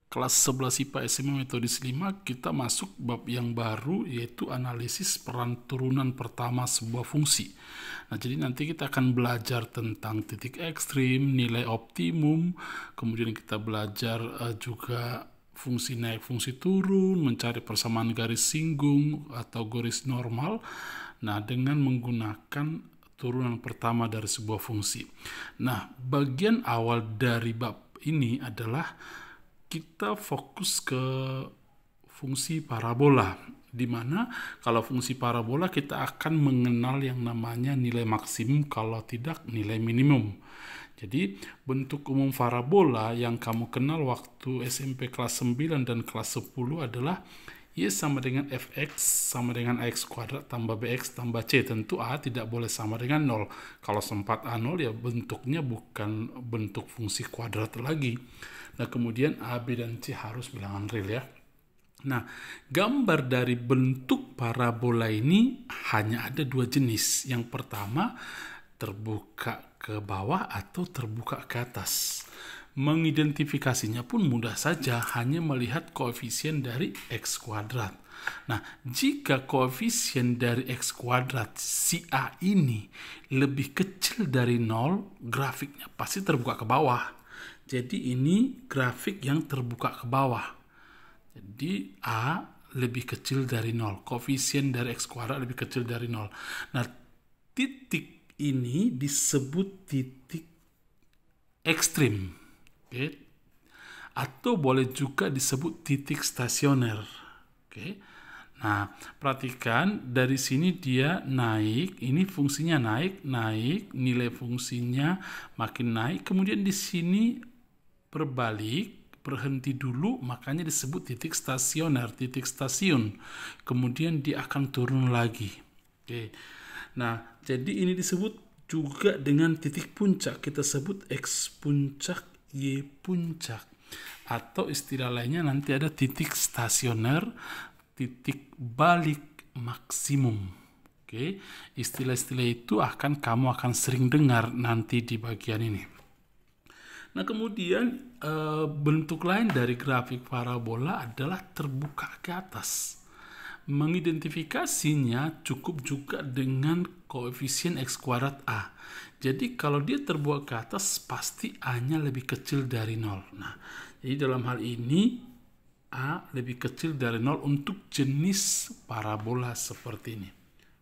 kelas 11 IPA SMA metode 5 kita masuk bab yang baru, yaitu analisis peran turunan pertama sebuah fungsi. Nah, jadi nanti kita akan belajar tentang titik ekstrim, nilai optimum, kemudian kita belajar juga fungsi naik, fungsi turun, mencari persamaan garis singgung atau garis normal. Nah, dengan menggunakan turunan pertama dari sebuah fungsi. Nah, bagian awal dari bab ini adalah kita fokus ke fungsi parabola, di mana kalau fungsi parabola kita akan mengenal yang namanya nilai maksimum, kalau tidak nilai minimum. Jadi bentuk umum parabola yang kamu kenal waktu SMP kelas 9 dan kelas 10 adalah Y sama dengan Fx sama dengan Ax kuadrat tambah Bx tambah C. Tentu A tidak boleh sama dengan 0. Kalau sempat A0 ya bentuknya bukan bentuk fungsi kuadrat lagi. Nah, kemudian A, B, dan C harus bilangan real ya. Nah, gambar dari bentuk parabola ini hanya ada dua jenis. Yang pertama, terbuka ke bawah atau terbuka ke atas. Mengidentifikasinya pun mudah saja, hanya melihat koefisien dari X kuadrat. Nah, jika koefisien dari X kuadrat si A ini lebih kecil dari 0, grafiknya pasti terbuka ke bawah. Jadi ini grafik yang terbuka ke bawah. Jadi A lebih kecil dari 0. Koefisien dari X kuadrat lebih kecil dari 0. Nah, titik ini disebut titik ekstrim. Oke. Atau boleh juga disebut titik stasioner. Oke. Nah, perhatikan dari sini dia naik, ini fungsinya naik, nilai fungsinya makin naik, kemudian di sini berbalik, berhenti dulu, makanya disebut titik stasioner, titik stasiun. Kemudian dia akan turun lagi. Oke. Nah, jadi ini disebut juga dengan titik puncak. Kita sebut X puncak, Y puncak. Atau istilah lainnya nanti ada titik stasioner, titik balik maksimum. Oke. Istilah-istilah itu kamu akan sering dengar nanti di bagian ini. Nah, kemudian bentuk lain dari grafik parabola adalah terbuka ke atas. Mengidentifikasinya cukup juga dengan koefisien X kuadrat A. Jadi kalau dia terbuka ke atas, pasti A-nya lebih kecil dari 0. Nah, jadi dalam hal ini A lebih kecil dari 0 untuk jenis parabola seperti ini.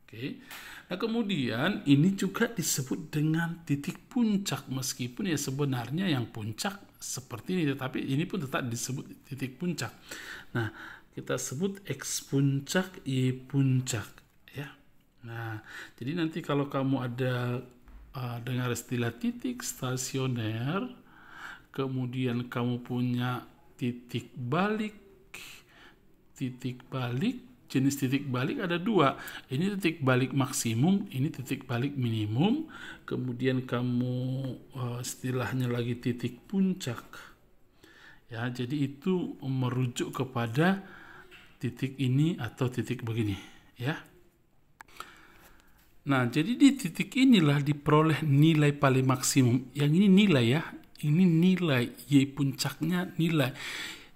Oke. Nah, kemudian ini juga disebut dengan titik puncak, meskipun ya sebenarnya yang puncak seperti ini, tetapi ini pun tetap disebut titik puncak. Nah, kita sebut X puncak, Y puncak ya. Nah, jadi nanti kalau kamu ada dengar istilah titik stasioner, kemudian kamu punya titik balik, jenis titik balik ada dua. Ini titik balik maksimum, ini titik balik minimum. Kemudian kamu istilahnya lagi titik puncak. Ya, jadi itu merujuk kepada titik ini atau titik begini, ya. Nah, jadi di titik inilah diperoleh nilai paling maksimum. Yang ini nilai ya, ini nilai, Y puncaknya nilai.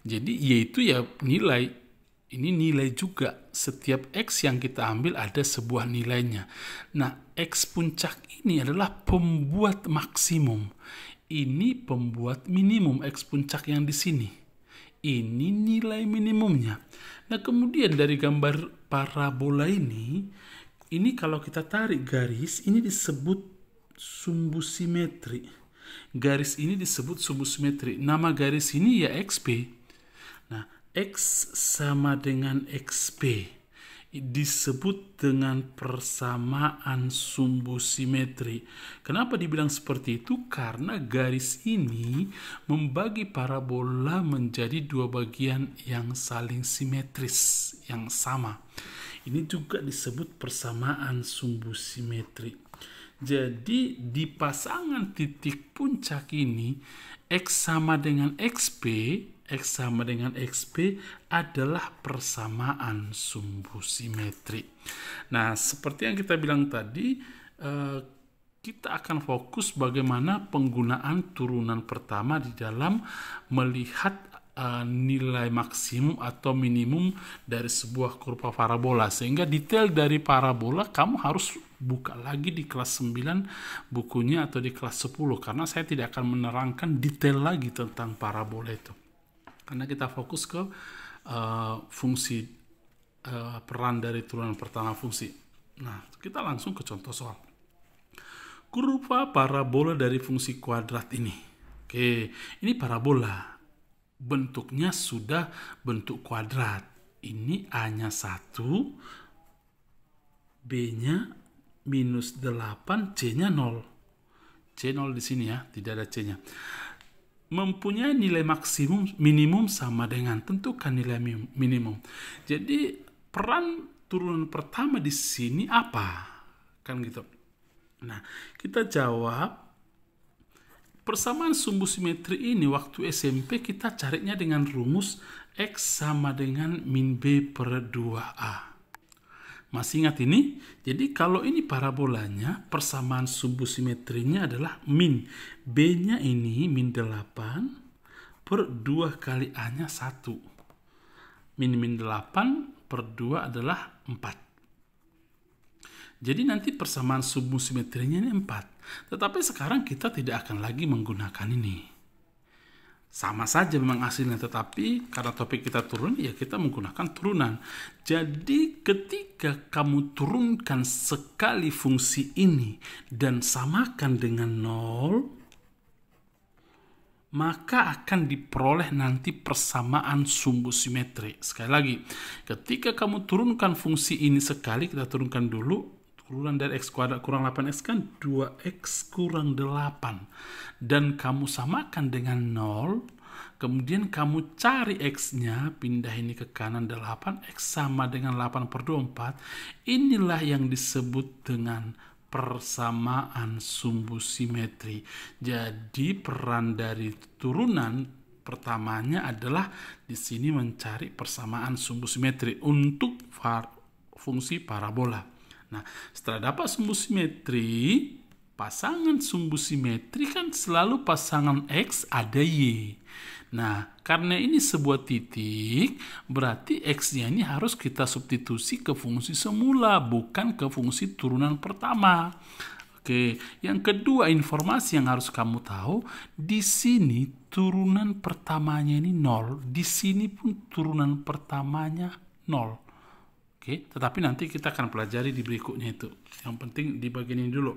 Jadi Y itu ya nilai, ini nilai juga. Setiap X yang kita ambil ada sebuah nilainya. Nah, X puncak ini adalah pembuat maksimum. Ini pembuat minimum, X puncak yang di sini. Ini nilai minimumnya. Nah, kemudian dari gambar parabola ini kalau kita tarik garis, ini disebut sumbu simetri. Garis ini disebut sumbu simetri. Nama garis ini ya XP. Nah, X sama dengan XP disebut dengan persamaan sumbu simetri. Kenapa dibilang seperti itu? Karena garis ini membagi parabola menjadi dua bagian yang saling simetris, yang sama. Ini juga disebut persamaan sumbu simetri. Jadi di pasangan titik puncak ini, X sama dengan XP adalah persamaan sumbu simetri. Nah, seperti yang kita bilang tadi, kita akan fokus bagaimana penggunaan turunan pertama di dalam melihat nilai maksimum atau minimum dari sebuah kurva parabola. Sehingga detail dari parabola kamu harus buka lagi di kelas 9 bukunya atau di kelas 10, karena saya tidak akan menerangkan detail lagi tentang parabola itu. Karena kita fokus ke fungsi, peran dari turunan pertama fungsi. Nah, kita langsung ke contoh soal. Kurva parabola dari fungsi kuadrat ini. Oke, ini parabola. Bentuknya sudah bentuk kuadrat. Ini A-nya 1, B-nya -8, C-nya 0. C0 di sini ya, tidak ada C-nya. Mempunyai nilai maksimum, minimum sama dengan, tentukan nilai minimum. Jadi peran turunan pertama di sini apa? Kan gitu. Nah, kita jawab. Persamaan sumbu simetri ini waktu SMP kita carinya dengan rumus X sama dengan min B per 2A. Masih ingat ini? Jadi kalau ini parabolanya, persamaan sumbu simetrinya adalah min. B-nya ini min 8 per 2 kali A-nya 1. Min 8 per 2 adalah 4. Jadi nanti persamaan sumbu simetrinya ini 4. Tetapi sekarang kita tidak akan lagi menggunakan ini. Sama saja memang hasilnya, tetapi karena topik kita turun, ya kita menggunakan turunan. Jadi ketika kamu turunkan sekali fungsi ini dan samakan dengan 0, maka akan diperoleh nanti persamaan sumbu simetri. Sekali lagi, ketika kamu turunkan fungsi ini sekali, kita turunkan dulu. Turunan dari X kuadrat kurang 8X kan 2X kurang 8. Dan kamu samakan dengan 0. Kemudian kamu cari X-nya, pindah ini ke kanan 8. X sama dengan 8 per 24. Inilah yang disebut dengan persamaan sumbu simetri. Jadi peran dari turunan pertamanya adalah di sini mencari persamaan sumbu simetri untuk fungsi parabola. Nah, setelah dapat sumbu simetri, pasangan sumbu simetri kan selalu pasangan X ada Y. Nah, karena ini sebuah titik, berarti X-nya ini harus kita substitusi ke fungsi semula, bukan ke fungsi turunan pertama. Oke, yang kedua informasi yang harus kamu tahu, di sini turunan pertamanya ini 0, di sini pun turunan pertamanya 0. Oke, tetapi nanti kita akan pelajari di berikutnya itu. Yang penting di bagian ini dulu.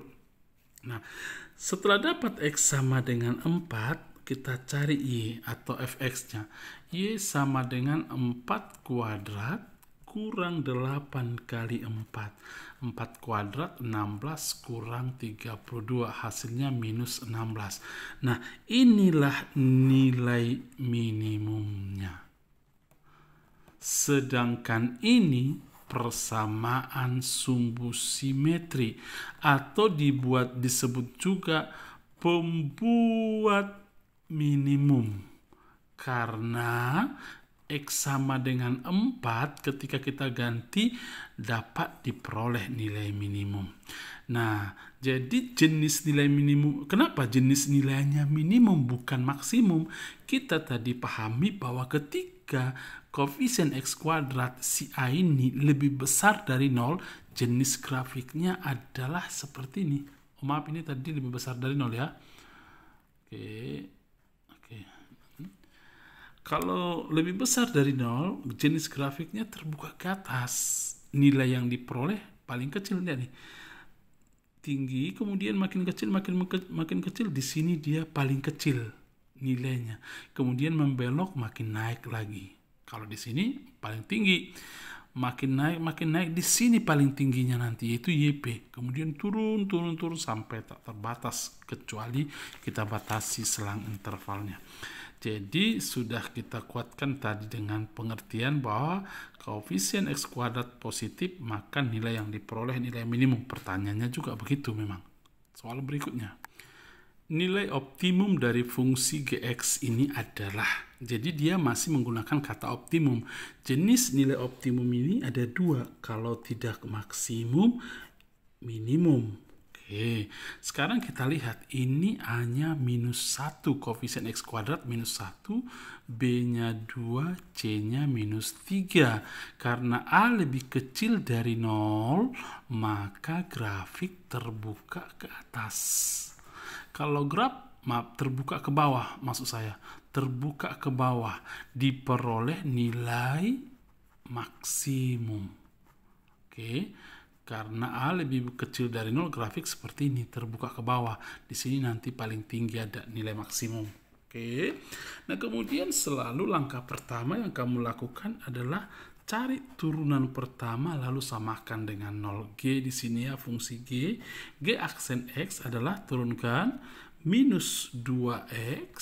Nah, setelah dapat X sama dengan 4, kita cari Y atau fx-nya. Y sama dengan 4 kuadrat kurang 8 kali 4. 4 kuadrat 16 kurang 32. Hasilnya minus 16. Nah, inilah nilai minimumnya. Sedangkan ini persamaan sumbu simetri atau disebut juga pembuat minimum, karena X sama dengan 4 ketika kita ganti dapat diperoleh nilai minimum. Nah, jadi jenis nilai minimum, kenapa jenis nilainya minimum bukan maksimum? Kita tadi pahami bahwa ketika koefisien X kuadrat si A ini lebih besar dari 0, jenis grafiknya adalah seperti ini. Oh, maaf, ini tadi lebih besar dari 0 ya. Oke. Kalau lebih besar dari 0, jenis grafiknya terbuka ke atas. Nilai yang diperoleh paling kecil dia nih. Tinggi, kemudian makin kecil, makin kecil. Di sini dia paling kecil nilainya. Kemudian membelok makin naik lagi. Kalau di sini paling tinggi, makin naik, di sini paling tingginya nanti yaitu YP. Kemudian turun sampai tak terbatas kecuali kita batasi selang intervalnya. Jadi sudah kita kuatkan tadi dengan pengertian bahwa koefisien X kuadrat positif, maka nilai yang diperoleh nilai minimum. Pertanyaannya juga begitu memang. Soal berikutnya. Nilai optimum dari fungsi Gx ini adalah, jadi dia masih menggunakan kata optimum. Jenis nilai optimum ini ada dua, kalau tidak maksimum, minimum. Oke. Oke, sekarang kita lihat ini A-nya -1, koefisien X kuadrat -1, B-nya 2, C-nya -3. Karena A lebih kecil dari 0, maka grafik terbuka ke atas. Kalau terbuka ke bawah, maksud saya, terbuka ke bawah, diperoleh nilai maksimum. Oke. Karena A lebih kecil dari 0, grafik seperti ini, terbuka ke bawah. Di sini nanti paling tinggi ada nilai maksimum. Oke. Nah, kemudian selalu langkah pertama yang kamu lakukan adalah cari turunan pertama lalu samakan dengan 0. G di sini ya, fungsi G. G aksen X adalah turunkan -2X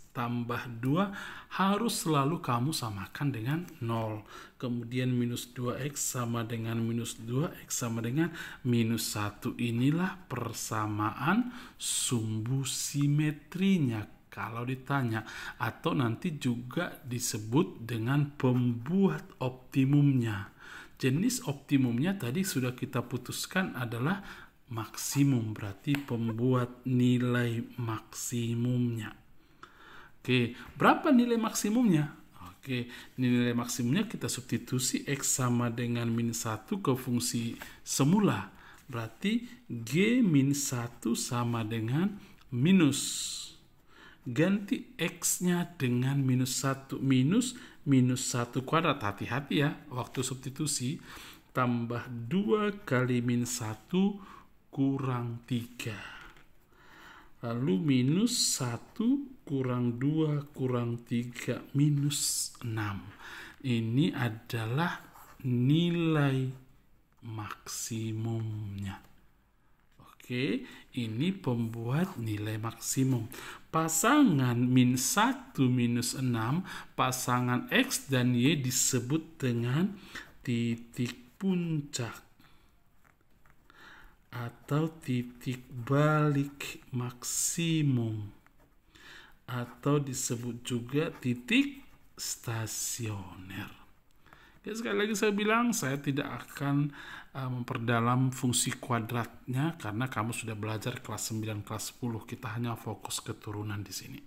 tambah 2 harus selalu kamu samakan dengan 0. Kemudian -2X sama dengan -2X sama dengan -1. Inilah persamaan sumbu simetrinya kalau ditanya. Atau nanti juga disebut dengan pembuat optimumnya. Jenis optimumnya tadi sudah kita putuskan adalah maksimum. Berarti pembuat nilai maksimumnya. Oke, berapa nilai maksimumnya? Oke, nilai maksimumnya kita substitusi X sama dengan -1 ke fungsi semula. Berarti G-1 sama dengan minus. Ganti X-nya dengan -1. -1 kuadrat. Hati-hati ya, waktu substitusi. Tambah 2 kali -1 kurang 3. Lalu -1 kurang 2 kurang 3 -6. Ini adalah nilai maksimumnya. Oke, ini pembuat nilai maksimum. Pasangan -1 -6, pasangan X dan Y disebut dengan titik puncak atau titik balik maksimum, atau disebut juga titik stasioner. Oke, sekali lagi saya bilang, saya tidak akan memperdalam fungsi kuadratnya karena kamu sudah belajar kelas 9, kelas 10. Kita hanya fokus ke turunan di sini.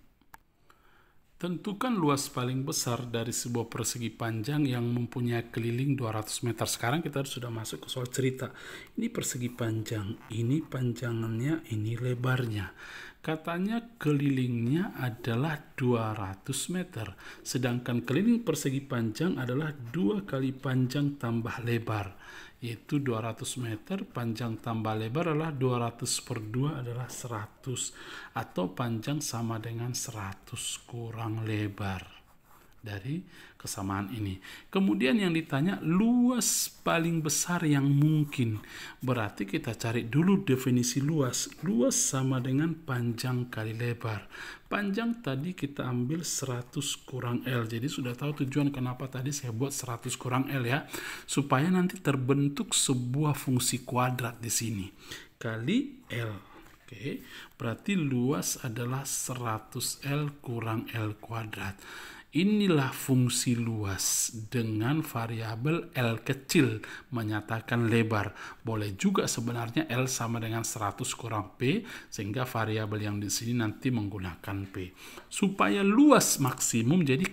Tentukan luas paling besar dari sebuah persegi panjang yang mempunyai keliling 200 meter. Sekarang kita sudah masuk ke soal cerita. Ini persegi panjang, ini panjangannya, ini lebarnya. Katanya kelilingnya adalah 200 meter. Sedangkan keliling persegi panjang adalah 2 kali panjang tambah lebar. Yaitu 200 meter, panjang tambah lebar adalah 200 per 2 adalah 100. Atau panjang sama dengan 100 kurang lebar dari kesamaan ini. Kemudian yang ditanya luas paling besar yang mungkin. Berarti kita cari dulu definisi luas. Luas sama dengan panjang kali lebar. Panjang tadi kita ambil 100 kurang L. Jadi sudah tahu tujuan kenapa tadi saya buat 100 kurang L ya. Supaya nanti terbentuk sebuah fungsi kuadrat di sini. Kali L. Oke, berarti luas adalah 100L kurang L kuadrat. Inilah fungsi luas dengan variabel L kecil menyatakan lebar. Boleh juga sebenarnya L sama dengan 100 kurang P, sehingga variabel yang di sini nanti menggunakan P. Supaya luas maksimum, jadi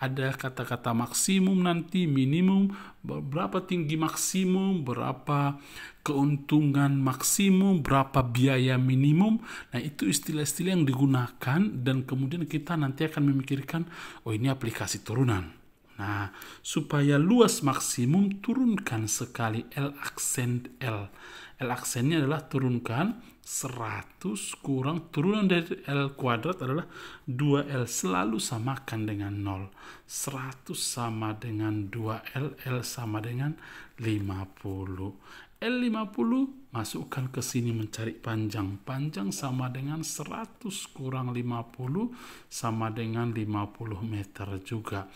ada kata-kata maksimum nanti, minimum, berapa tinggi maksimum, berapa keuntungan maksimum, berapa biaya minimum. Nah, itu istilah-istilah yang digunakan dan kemudian kita nanti akan memikirkan, oh ini aplikasi turunan. Nah, supaya luas maksimum turunkan sekali L aksen L. L aksennya adalah turunkan 100 kurang turunan dari L kuadrat adalah 2L, selalu samakan dengan 0. 100 sama dengan 2L, L sama dengan 50. L50 masukkan ke sini mencari panjang. Panjang sama dengan 100 kurang 50 sama dengan 50 meter juga.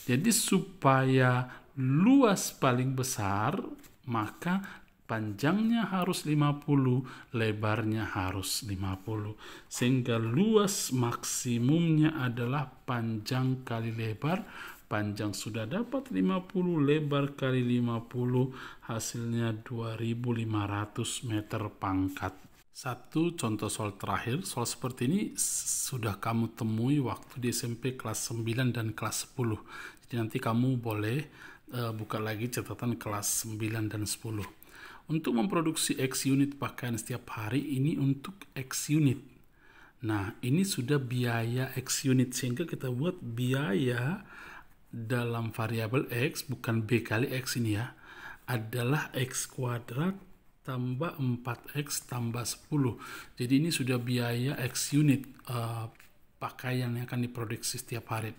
Jadi supaya luas paling besar, maka panjangnya harus 50, lebarnya harus 50. Sehingga luas maksimumnya adalah panjang kali lebar. Panjang sudah dapat 50, lebar kali 50, hasilnya 2500 meter pangkat. Satu contoh soal terakhir, soal seperti ini sudah kamu temui waktu di SMP kelas 9 dan kelas 10. Jadi nanti kamu boleh buka lagi catatan kelas 9 dan 10. Untuk memproduksi X unit pakaian setiap hari, ini untuk X unit. Nah, ini sudah biaya X unit, sehingga kita buat biaya dalam variabel X, bukan B kali X ini ya, adalah X kuadrat tambah 4X tambah 10. Jadi ini sudah biaya X unit pakaian yang akan diproduksi setiap hari.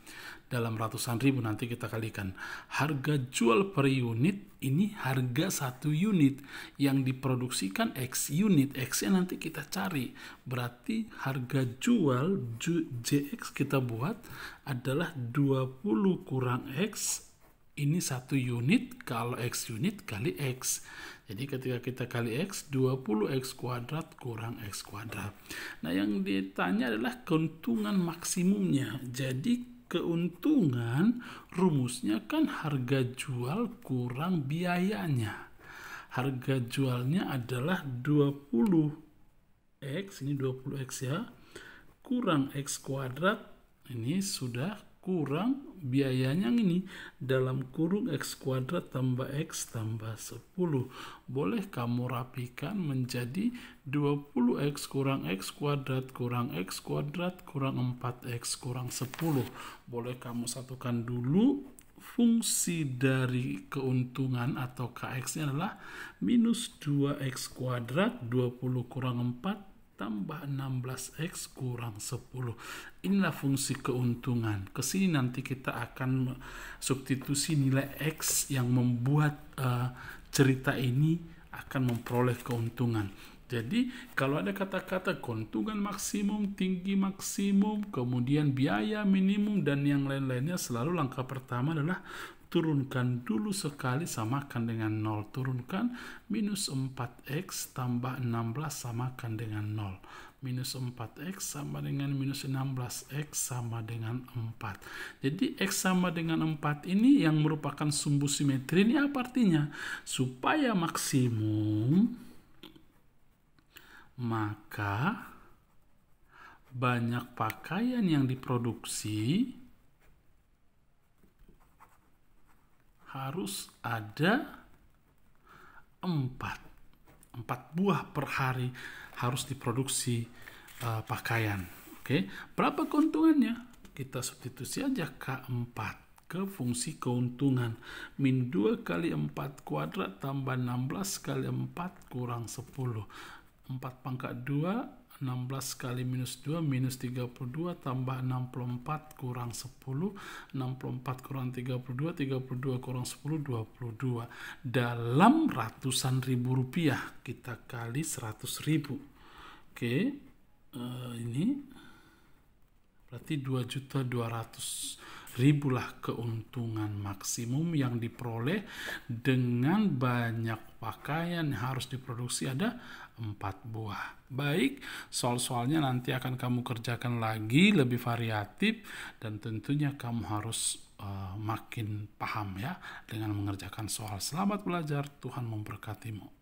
Dalam ratusan ribu nanti kita kalikan. Harga jual per unit, ini harga satu unit yang diproduksikan X unit. X-nya nanti kita cari. Berarti harga jual JX kita buat adalah 20 kurang X. Ini satu unit, kalau X unit kali X. Jadi ketika kita kali X, 20X kuadrat kurang X kuadrat. Nah, yang ditanya adalah keuntungan maksimumnya. Jadi keuntungan rumusnya kan harga jual kurang biayanya. Harga jualnya adalah 20X, ini 20X ya, kurang X kuadrat, ini sudah kurang biayanya ini, dalam kurung X kuadrat tambah X tambah 10. Boleh kamu rapikan menjadi 20X kurang X kuadrat kurang X kuadrat kurang 4X kurang 10. Boleh kamu satukan dulu. Fungsi dari keuntungan atau KX-nya adalah minus 2X kuadrat, 20 kurang 4 tambah 16X kurang 10. Inilah fungsi keuntungan. Kesini nanti kita akan substitusi nilai X yang membuat cerita ini akan memperoleh keuntungan. Jadi kalau ada kata-kata keuntungan maksimum, tinggi maksimum, kemudian biaya minimum dan yang lain-lainnya, selalu langkah pertama adalah turunkan dulu sekali, samakan dengan 0. Turunkan minus 4X tambah 16 samakan dengan 0. Minus 4X sama dengan minus 16X sama dengan 4. Jadi X sama dengan 4 ini yang merupakan sumbu simetri. Ini apa artinya? Supaya maksimum, maka banyak pakaian yang diproduksi harus ada 4 buah per hari harus diproduksi pakaian. Oke, berapa keuntungannya? Kita substitusi aja K4 ke fungsi keuntungan. Min 2 kali 4 kuadrat tambah 16 kali 4 kurang 10. 4 pangkat 2, 16 kali minus 2, minus 32 tambah 64 kurang 10. 64 kurang 32, 32 kurang 10, 22. Dalam ratusan ribu rupiah, kita kali 100 ribu. Oke, ini berarti 2.200.000 lah keuntungan maksimum yang diperoleh dengan banyak pakaian yang harus diproduksi ada 4 buah. Baik, soal-soalnya nanti akan kamu kerjakan lagi lebih variatif, dan tentunya kamu harus makin paham ya dengan mengerjakan soal. Selamat belajar, Tuhan memberkatimu.